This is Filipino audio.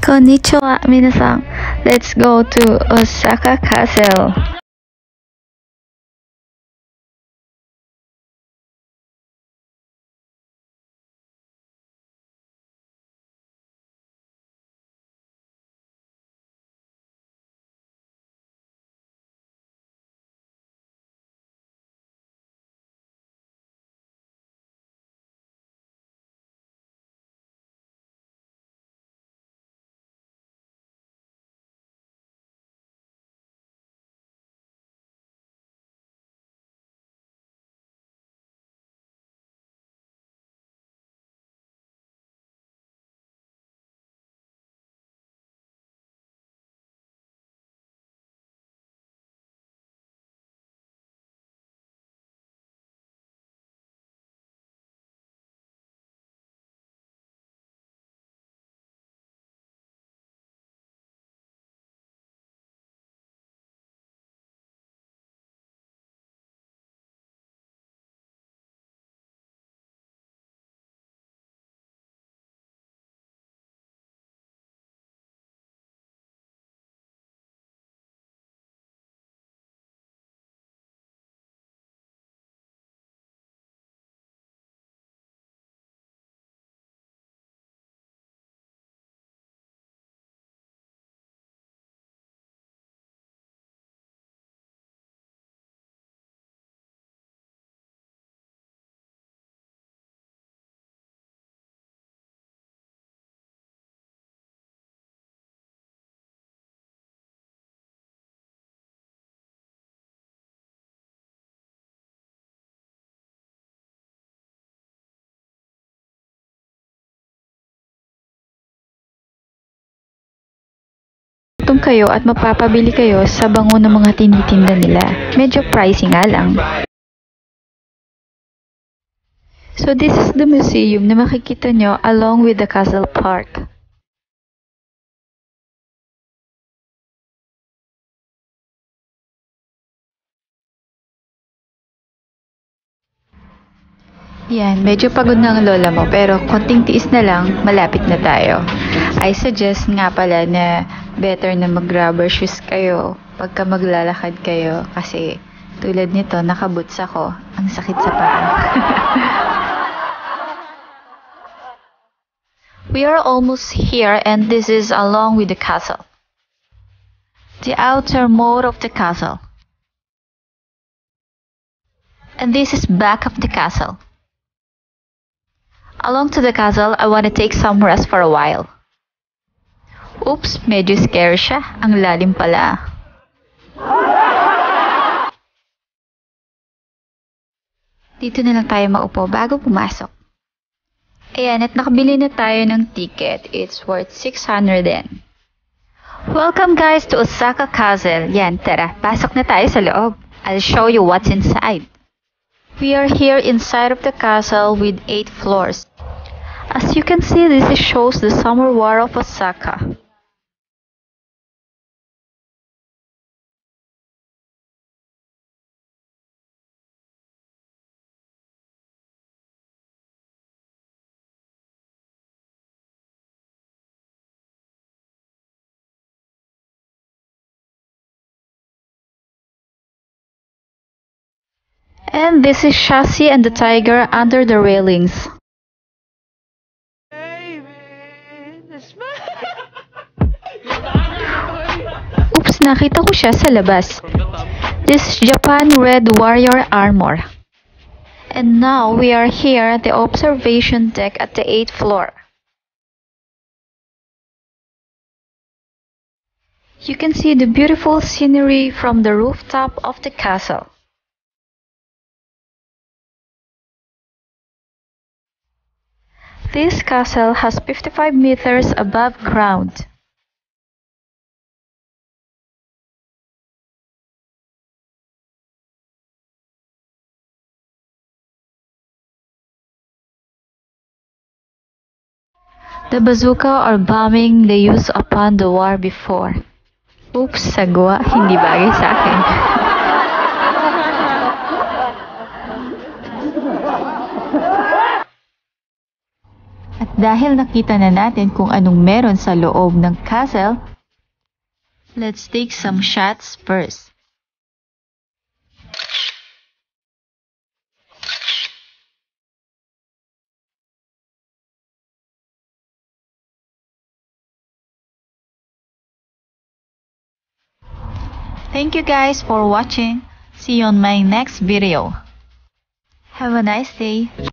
Konnichiwa, minasan. Let's go to Osaka Castle. Gutom kayo at mapapabili kayo sa bango ng mga tinitinda nila. Medyo pricey nga lang. So this is the museum na makikita nyo along with the castle park. Yan, medyo pagod na ang lola mo pero konting tiis na lang, malapit na tayo. I suggest nga pala na better na mag-rubber shoes kayo pagka maglalakad kayo kasi tulad nito, nakaboots ako. Ang sakit sa paa. We are almost here and this is along with the castle. The outer moat of the castle. And this is back of the castle. Along to the castle, I want to take some rest for a while. Oops, medyo scary siya. Ang lalim pala. Dito na lang tayo maupo bago pumasok. Ayan, at nakabili na tayo ng ticket. It's worth 600 yen. Welcome guys to Osaka Castle. Yan, tara, pasok na tayo sa loob. I'll show you what's inside. We are here inside of the castle with 8 floors. As you can see, this shows the summer war of Osaka. And this is Shashi and the tiger under the railings. Oops, nakita ko siya sa labas. This is Japan Red Warrior Armor. And now we are here at the observation deck at the 8th floor. You can see the beautiful scenery from the rooftop of the castle. This castle has 55 meters above ground. The bazooka or bombing they used upon the war before. Oops, sagwa, hindi bagay sa akin. At Dahil nakita na natin kung anong meron sa loob ng castle, let's take some shots first. Thank you guys for watching. See you on my next video. Have a nice day.